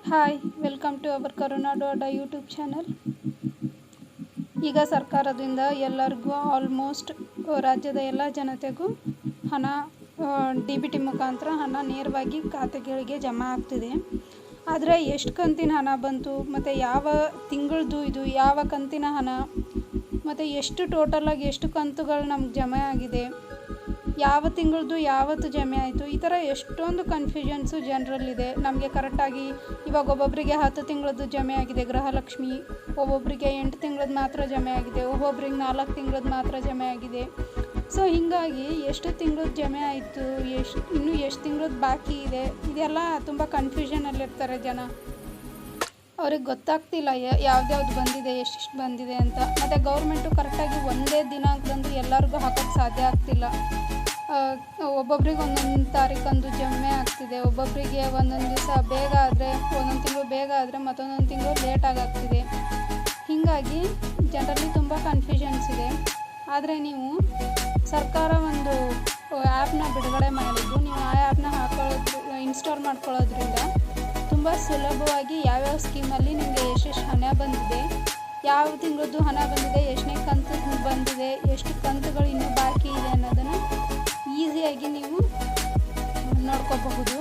Hi welcome to our Karuna Doda YouTube channel. ಈಗ ಸರ್ಕಾರದಿಂದ ಎಲ್ಲರಿಗೂ ಆಲ್ಮೋಸ್ಟ್ ರಾಜ್ಯದ ಎಲ್ಲ ಜನತೆಗೂ ಹಣ DBT ಮುಖಾಂತರ ಹಣ ನೇರವಾಗಿ ಖಾತೆಗಳಿಗೆ ಜಮಾ ಆಗ್ತಿದೆ. ಆದರೆ ಎಷ್ಟು ಕಂತಿನ ಹಣ ಬಂತು ಮತ್ತು ಯಾವ ತಿಂಗಳದ್ದು ಇದು ಯಾವ ಕಂತಿನ ಹಣ ಮತ್ತು ಎಷ್ಟು ಟೋಟಲಾಗಿ ಎಷ್ಟು ಕಂತುಗಳು ನಮ್ಗೆ ಜಮೆ ಆಗಿದೆ, ಯಾವ ತಿಂಗಳದ್ದು ಯಾವತ್ತು ಜಮೆ ಆಯಿತು, ಈ ಥರ ಎಷ್ಟೊಂದು ಕನ್ಫ್ಯೂಷನ್ಸು ಜನರಲ್ಲಿದೆ. ನಮಗೆ ಕರೆಕ್ಟಾಗಿ ಇವಾಗ ಒಬ್ಬೊಬ್ಬರಿಗೆ 10 ತಿಂಗಳದ್ದು ಜಮೆ ಆಗಿದೆ ಗೃಹಲಕ್ಷ್ಮಿ, ಒಬ್ಬೊಬ್ಬರಿಗೆ 8 ತಿಂಗಳದ್ದು ಮಾತ್ರ ಜಮೆ ಆಗಿದೆ, ಒಬ್ಬೊಬ್ಬರಿಗೆ 4 ತಿಂಗಳದ್ದು ಮಾತ್ರ ಜಮೆ ಆಗಿದೆ. ಸೊ ಹೀಗಾಗಿ ಎಷ್ಟು ತಿಂಗಳದ್ದು ಜಮೆ ಆಯಿತು, ಇನ್ನೂ ಎಷ್ಟು ತಿಂಗಳದ್ದು ಬಾಕಿ ಇದೆ, ಇದೆಲ್ಲ ತುಂಬ ಕನ್ಫ್ಯೂಷನಲ್ಲಿರ್ತಾರೆ ಜನ. ಅವ್ರಿಗೆ ಗೊತ್ತಾಗ್ತಿಲ್ಲ ಯಾವ್ದ್ಯಾವ್ದು ಬಂದಿದೆ, ಎಷ್ಟೆಷ್ಟು ಬಂದಿದೆ ಅಂತ. ಮತ್ತು ಗೌರ್ಮೆಂಟು ಕರೆಕ್ಟಾಗಿ ಒಂದೇ ದಿನಾಂಕದಂದು ಎಲ್ಲರಿಗೂ ಹಾಕೋಕ್ಕೆ ಸಾಧ್ಯ ಆಗ್ತಿಲ್ಲ. ಒಬ್ಬೊಬ್ರಿಗೆ ಒಂದೊಂದು ತಾರೀಕಂದು ಜಮೆ ಆಗ್ತಿದೆ, ಒಬ್ಬೊಬ್ಬರಿಗೆ ಒಂದೊಂದು ದಿವಸ ಬೇಗ ಆದರೆ, ಒಂದೊಂದು ತಿಂಗಳು ಬೇಗ ಆದರೆ ಮತ್ತೊಂದೊಂದು ತಿಂಗಳು ಲೇಟಾಗಿ ಆಗ್ತಿದೆ. ಹೀಗಾಗಿ ಜನರಲ್ಲಿ ತುಂಬ ಕನ್ಫ್ಯೂಷನ್ಸ್ ಇದೆ. ಆದರೆ ನೀವು ಸರ್ಕಾರ ಒಂದು ಆ್ಯಪ್ನ ಬಿಡುಗಡೆ ಮಾಡಿದ್ದು, ನೀವು ಆ ಆ್ಯಪ್ನ ಇನ್ಸ್ಟಾಲ್ ಮಾಡ್ಕೊಳ್ಳೋದ್ರಿಂದ ತುಂಬ ಸುಲಭವಾಗಿ ಯಾವ್ಯಾವ ಸ್ಕೀಮಲ್ಲಿ ನಿಮಗೆ ಎಷ್ಟೆಷ್ಟು ಹಣ ಬಂದಿದೆ, ಯಾವ ತಿಂಗಳದ್ದು ಹಣ ಬಂದಿದೆ, ಎಷ್ಟನೇ ಕಂತು ಬಂದಿದೆ, ಎಷ್ಟು ಕಂತುಗಳು ಇನ್ನೂ ಬಾಕಿ ಇದೆ ಅನ್ನೋದನ್ನು ಈಸಿಯಾಗಿ ನೀವು ನೋಡ್ಕೋಬಹುದು.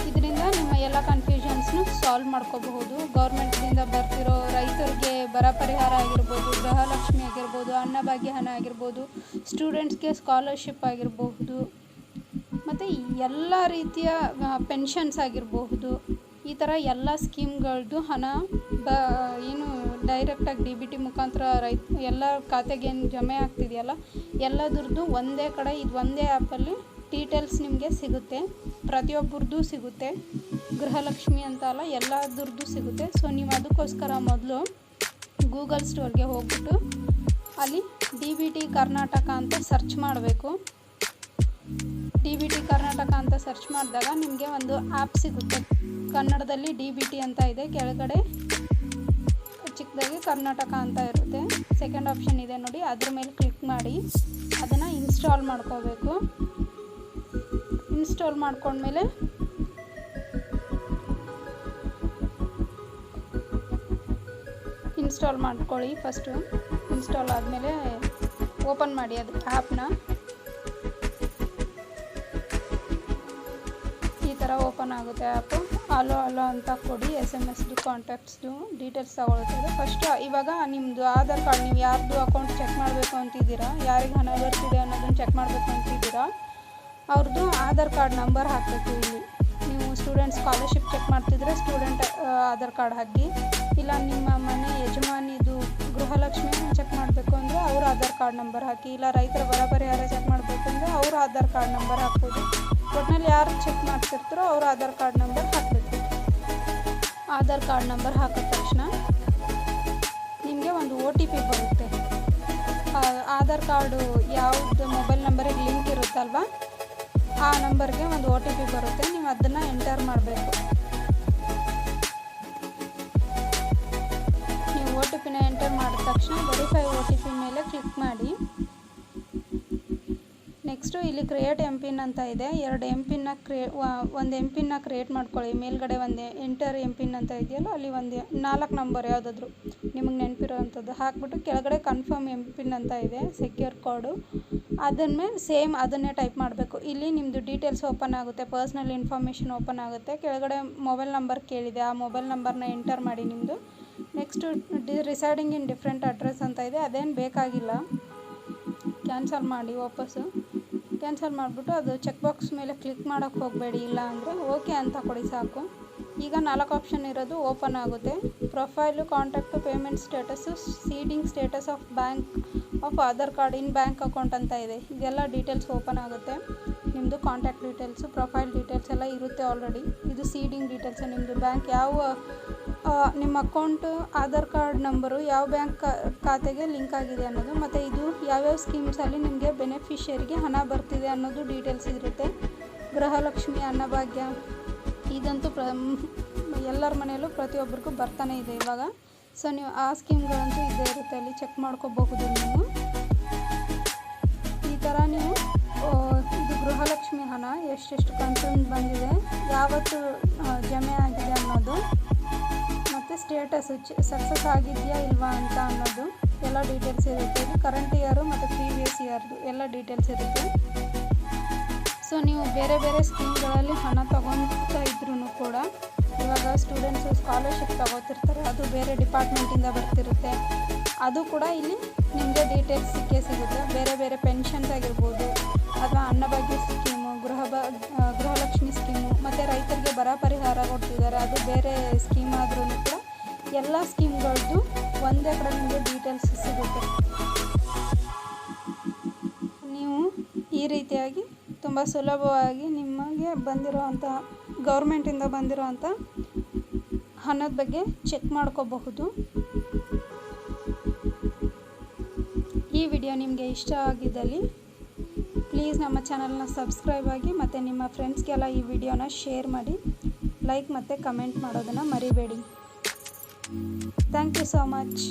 ಇದರಿಂದ ನಿಮ್ಮ ಎಲ್ಲ ಕನ್ಫ್ಯೂಷನ್ಸ್ನು ಸಾಲ್ವ್ ಮಾಡ್ಕೋಬಹುದು. ಗೌರ್ಮೆಂಟ್ನಿಂದ ಬರ್ತಿರೋ ರೈತರಿಗೆ ಬರ ಪರಿಹಾರ ಆಗಿರ್ಬೋದು, ಗೃಹಲಕ್ಷ್ಮಿ ಆಗಿರ್ಬೋದು, ಅನ್ನಭಾಗ್ಯ ಹಣ ಆಗಿರ್ಬೋದು, ಸ್ಟೂಡೆಂಟ್ಸ್ಗೆ ಸ್ಕಾಲರ್ಶಿಪ್ ಆಗಿರಬಹುದು, ಮತ್ತು ಎಲ್ಲ ರೀತಿಯ ಪೆನ್ಷನ್ಸ್ ಆಗಿರಬಹುದು. ಈ ಥರ ಎಲ್ಲ ಸ್ಕೀಮ್ಗಳದ್ದು ಹಣ ಏನು ಡೈರೆಕ್ಟಾಗಿ DBT ಮುಖಾಂತರ ಎಲ್ಲ ಖಾತೆಗೆ ಏನು ಜಮೆ ಆಗ್ತಿದೆಯಲ್ಲ ಎಲ್ಲದ್ರದ್ದು ಒಂದೇ ಕಡೆ, ಇದು ಒಂದೇ ಆ್ಯಪಲ್ಲಿ ಡೀಟೇಲ್ಸ್ ನಿಮಗೆ ಸಿಗುತ್ತೆ. ಪ್ರತಿಯೊಬ್ಬರದ್ದು ಸಿಗುತ್ತೆ, ಗೃಹಲಕ್ಷ್ಮಿ ಅಂತ ಅಲ್ಲ ಎಲ್ಲದ್ರದ್ದು ಸಿಗುತ್ತೆ. ಸೊ ನೀವು ಅದಕ್ಕೋಸ್ಕರ ಮೊದಲು ಗೂಗಲ್ ಸ್ಟೋರ್ಗೆ ಹೋಗ್ಬಿಟ್ಟು ಅಲ್ಲಿ DBT ಕರ್ನಾಟಕ ಅಂತ ಸರ್ಚ್ ಮಾಡಬೇಕು. DBT ಕರ್ನಾಟಕ ಅಂತ ಸರ್ಚ್ ಮಾಡಿದಾಗ ನಿಮಗೆ ಒಂದು ಆ್ಯಪ್ ಸಿಗುತ್ತೆ. ಕನ್ನಡದಲ್ಲಿ DBT ಅಂತ ಇದೆ, ಕೆಳಗಡೆ ಚಿಕ್ಕದಾಗಿ ಕರ್ನಾಟಕ ಅಂತ ಇರುತ್ತೆ. ಸೆಕೆಂಡ್ ಆಪ್ಷನ್ ಇದೆ ನೋಡಿ, ಅದ್ರ ಮೇಲೆ ಕ್ಲಿಕ್ ಮಾಡಿ ಅದನ್ನು ಇನ್ಸ್ಟಾಲ್ ಮಾಡ್ಕೋಬೇಕು. ಇನ್ಸ್ಟಾಲ್ ಮಾಡ್ಕೊಂಡ್ಮೇಲೆ ಇನ್ಸ್ಟಾಲ್ ಮಾಡ್ಕೊಳ್ಳಿ. ಫಸ್ಟು ಇನ್ಸ್ಟಾಲ್ ಆದಮೇಲೆ ಓಪನ್ ಮಾಡಿ ಅದು ಆ್ಯಪ್ನ. ಈ ಥರ ಓಪನ್ ಆಗುತ್ತೆ ಆ್ಯಪು. ಅಲೋ ಅಂತ ಕೊಡಿ, SMS ಕಾಂಟ್ಯಾಕ್ಟ್ಸ್ದು ಡೀಟೇಲ್ಸ್ ತಗೊಳ್ತದೆ. ಫಸ್ಟ್ ಇವಾಗ ನಿಮ್ಮದು ಆಧಾರ್ ಕಾರ್ಡ್, ನೀವು ಯಾರ್ದು ಅಕೌಂಟ್ ಚೆಕ್ ಮಾಡಬೇಕು ಅಂತಿದ್ದೀರಾ, ಯಾರಿಗೆ ಹಣ ಬರ್ತಿದೆ ಅನ್ನೋದನ್ನು ಚೆಕ್ ಮಾಡಬೇಕು ಅಂತಿದ್ದೀರಾ, ಅವ್ರದ್ದು ಆಧಾರ್ ಕಾರ್ಡ್ ನಂಬರ್ ಹಾಕಬೇಕು. ಇಲ್ಲಿ ನೀವು ಸ್ಟೂಡೆಂಟ್ ಸ್ಕಾಲರ್ಶಿಪ್ ಚೆಕ್ ಮಾಡ್ತಿದ್ರೆ ಸ್ಟೂಡೆಂಟ್ ಆಧಾರ್ ಕಾರ್ಡ್ ಹಾಕಿ, ಇಲ್ಲ ನಿಮ್ಮ ಮನೆ ಯಜಮಾನಿದು ಗೃಹಲಕ್ಷ್ಮಿ ಚೆಕ್ ಮಾಡಬೇಕು ಅಂದರೆ ಅವ್ರ ಆಧಾರ್ ಕಾರ್ಡ್ ನಂಬರ್ ಹಾಕಿ, ಇಲ್ಲ ರೈತರ ಬರ ಪರಿಹಾರ ಚೆಕ್ ಮಾಡಬೇಕು ಅಂದರೆ ಅವ್ರ ಆಧಾರ್ ಕಾರ್ಡ್ ನಂಬರ್ ಹಾಕ್ಬೋದು. ಒಟ್ಟಿನಲ್ಲಿ ಯಾರು ಚೆಕ್ ಮಾಡ್ತಿರ್ತಾರೋ ಅವ್ರ ಆಧಾರ್ ಕಾರ್ಡ್ ನಂಬರ್ ಹಾಕಬೇಕು. ಆಧಾರ್ ಕಾರ್ಡ್ ನಂಬರ್ ಹಾಕಿದ ತಕ್ಷಣ ನಿಮಗೆ ಒಂದು OTP ಬರುತ್ತೆ. ಆಧಾರ್ ಕಾರ್ಡು ಯಾವುದು ಮೊಬೈಲ್ ನಂಬರಿಗೆ ಲಿಂಕ್ ಇರುತ್ತಲ್ವ ಆ ನಂಬರ್ಗೆ ಒಂದು OTP ಬರುತ್ತೆ. ನೀವು ಅದನ್ನು ಎಂಟರ್ ಮಾಡಬೇಕು. ನೀವು OTPನ ಎಂಟರ್ ಮಾಡಿದ ತಕ್ಷಣ ವೆರಿಫೈ OTP ಮೇಲೆ ಕ್ಲಿಕ್ ಮಾಡಿ. ನೆಕ್ಸ್ಟು ಇಲ್ಲಿ ಕ್ರಿಯೇಟ್ MPIN ಅಂತ ಇದೆ. ಒಂದು MPIN ಕ್ರಿಯೇಟ್ ಮಾಡ್ಕೊಳ್ಳಿ. ಮೇಲ್ಗಡೆ ಒಂದು ಎಂಟರ್ MPIN ಅಂತ ಇದೆಯಲ್ಲ, ಅಲ್ಲಿ ಒಂದು 4 ನಂಬರ್ ಯಾವುದಾದ್ರು ನಿಮಗೆ ನೆನಪಿರೋ ಅಂಥದ್ದು ಹಾಕ್ಬಿಟ್ಟು ಕೆಳಗಡೆ ಕನ್ಫರ್ಮ್ MPIN ಅಂತ ಇದೆ, ಸೆಕ್ಯೂರ್ ಕೋಡು. ಸೇಮ್ ಅದನ್ನೇ ಟೈಪ್ ಮಾಡಬೇಕು. ಇಲ್ಲಿ ನಿಮ್ಮದು ಡೀಟೇಲ್ಸ್ ಓಪನ್ ಆಗುತ್ತೆ, ಪರ್ಸ್ನಲ್ ಇನ್ಫಾರ್ಮೇಷನ್ ಓಪನ್ ಆಗುತ್ತೆ. ಕೆಳಗಡೆ ಮೊಬೈಲ್ ನಂಬರ್ ಕೇಳಿದೆ, ಆ ಮೊಬೈಲ್ ನಂಬರ್ನ ಎಂಟರ್ ಮಾಡಿ ನಿಮ್ಮದು. Next residing in different address ಅಂತ ಇದೆ, ಅದೇನು ಬೇಕಾಗಿಲ್ಲ, ಕ್ಯಾನ್ಸಲ್ ಮಾಡಿ. ವಾಪಸ್ಸು ಕ್ಯಾನ್ಸಲ್ ಮಾಡಿಬಿಟ್ಟು ಅದು ಚೆಕ್ ಬಾಕ್ಸ್ ಮೇಲೆ ಕ್ಲಿಕ್ ಮಾಡೋಕ್ಕೆ ಹೋಗಬೇಡಿ, ಇಲ್ಲ ಅಂದರೆ ಓಕೆ ಅಂತ ಕೊಡಿ ಸಾಕು. ಈಗ 4 ಆಪ್ಷನ್ ಇರೋದು ಓಪನ್ ಆಗುತ್ತೆ. Profile, contact, payment status, seeding status of bank of Aadhaar card in bank account ಅಂತ ಇದೆ. ಇದೆಲ್ಲ ಡೀಟೇಲ್ಸ್ ಓಪನ್ ಆಗುತ್ತೆ. ನಿಮ್ಮದು ಕಾಂಟ್ಯಾಕ್ಟ್ ಡೀಟೇಲ್ಸು, ಪ್ರೊಫೈಲ್ ಡೀಟೇಲ್ಸ್ ಎಲ್ಲ ಇರುತ್ತೆ ಆಲ್ರೆಡಿ. ಇದು ಸೀಡಿಂಗ್ ಡೀಟೇಲ್ಸು, ನಿಮ್ಮದು ಬ್ಯಾಂಕ್ ಯಾವ ನಿಮ್ಮ ಅಕೌಂಟು, ಆಧಾರ್ ಕಾರ್ಡ್ ನಂಬರು ಯಾವ ಬ್ಯಾಂಕ್ ಖಾತೆಗೆ ಲಿಂಕ್ ಆಗಿದೆ ಅನ್ನೋದು, ಮತ್ತು ಇದು ಯಾವ್ಯಾವ ಸ್ಕೀಮ್ಸಲ್ಲಿ ನಿಮಗೆ ಬೆನಿಫಿಷರಿಗೆ ಹಣ ಬರ್ತಿದೆ ಅನ್ನೋದು ಡೀಟೇಲ್ಸ್ ಇರುತ್ತೆ. ಗೃಹಲಕ್ಷ್ಮಿ, ಅನ್ನಭಾಗ್ಯ ಇದಂತೂ ಎಲ್ಲರ ಮನೆಯಲ್ಲೂ ಪ್ರತಿಯೊಬ್ಬರಿಗೂ ಬರ್ತಾನೆ ಇದೆ ಇವಾಗ. ಸೊ ನೀವು ಆ ಸ್ಕೀಮ್ಗಳಂತೂ ಇದ್ದೇ ಇರುತ್ತೆ, ಅಲ್ಲಿ ಚೆಕ್ ಮಾಡ್ಕೋಬಹುದು ನೀವು. ಈ ಥರ ನೀವು ಇದು ಗೃಹಲಕ್ಷ್ಮಿ ಹಣ ಎಷ್ಟೆಷ್ಟು ಕಂತು ಬಂದಿದೆ, ಯಾವತ್ತು ಜಮೆ ಆಗಿದೆ ಅನ್ನೋದು ಅನ್ನೋದು, ಮತ್ತು ಸ್ಟೇಟಸ್ ಸಕ್ಸಸ್ ಆಗಿದೆಯಾ ಇಲ್ವಾ ಅಂತ ಅನ್ನೋದು ಎಲ್ಲ ಡೀಟೇಲ್ಸ್ ಇರುತ್ತೆ. ಇಲ್ಲಿ ಕರೆಂಟ್ ಇಯರು ಮತ್ತು ಪ್ರೀವಿಯಸ್ ಇಯರ್ದು ಎಲ್ಲ ಡೀಟೇಲ್ಸ್ ಇರುತ್ತೆ. ಸೊ ನೀವು ಬೇರೆ ಬೇರೆ ಸ್ಕೀಮ್ಗಳಲ್ಲಿ ಹಣ ತಗೊತಾ ಇದ್ರೂ ಕೂಡ ಇವಾಗ ಸ್ಟೂಡೆಂಟ್ಸು ಸ್ಕಾಲರ್ಶಿಪ್ ತಗೋತಿರ್ತಾರೆ, ಅದು ಬೇರೆ ಡಿಪಾರ್ಟ್ಮೆಂಟಿಂದ ಬರ್ತಿರುತ್ತೆ, ಅದು ಕೂಡ ಇಲ್ಲಿ ನಿಮಗೆ ಡೀಟೇಲ್ಸ್ ಸಿಗುತ್ತೆ. ಬೇರೆ ಬೇರೆ ಪೆನ್ಷನ್ಸ್ ಆಗಿರ್ಬೋದು ಅಥವಾ ಅನ್ನಭಾಗ್ಯ ಸ್ಕೀಮು, ಗೃಹಲಕ್ಷ್ಮಿ ಸ್ಕೀಮು, ಮತ್ತು ರೈತರಿಗೆ ಬರ ಪರಿಹಾರ ಕೊಡ್ತಿದ್ದಾರೆ, ಅದು ಬೇರೆ ಸ್ಕೀಮ್ ಆದ್ರೂ ಕೂಡ ಎಲ್ಲ ಸ್ಕೀಮ್ಗಳದ್ದು ಒಂದೇ ಕಡೆ ನಿಮಗೆ ಡೀಟೇಲ್ಸ್ ಸಿಗುತ್ತೆ. ನೀವು ಈ ರೀತಿಯಾಗಿ ತುಂಬ ಸುಲಭವಾಗಿ ನಿಮಗೆ ಬಂದಿರೋವಂಥ ಗೌರ್ಮೆಂಟಿಂದ ಬಂದಿರೋವಂಥ ಹಣದ ಬಗ್ಗೆ ಚೆಕ್ ಮಾಡ್ಕೋಬಹುದು. ಈ ವಿಡಿಯೋ ನಿಮಗೆ ಇಷ್ಟ ಆಗಿದ್ದಲ್ಲಿ ಪ್ಲೀಸ್ ನಮ್ಮ ಚಾನಲ್ನ ಸಬ್ಸ್ಕ್ರೈಬ್ ಆಗಿ ಮತ್ತು ನಿಮ್ಮ ಫ್ರೆಂಡ್ಸ್ಗೆಲ್ಲ ಈ ವಿಡಿಯೋನ ಶೇರ್ ಮಾಡಿ, ಲೈಕ್ ಮತ್ತು ಕಮೆಂಟ್ ಮಾಡೋದನ್ನು ಮರಿಬೇಡಿ. Thank you so much.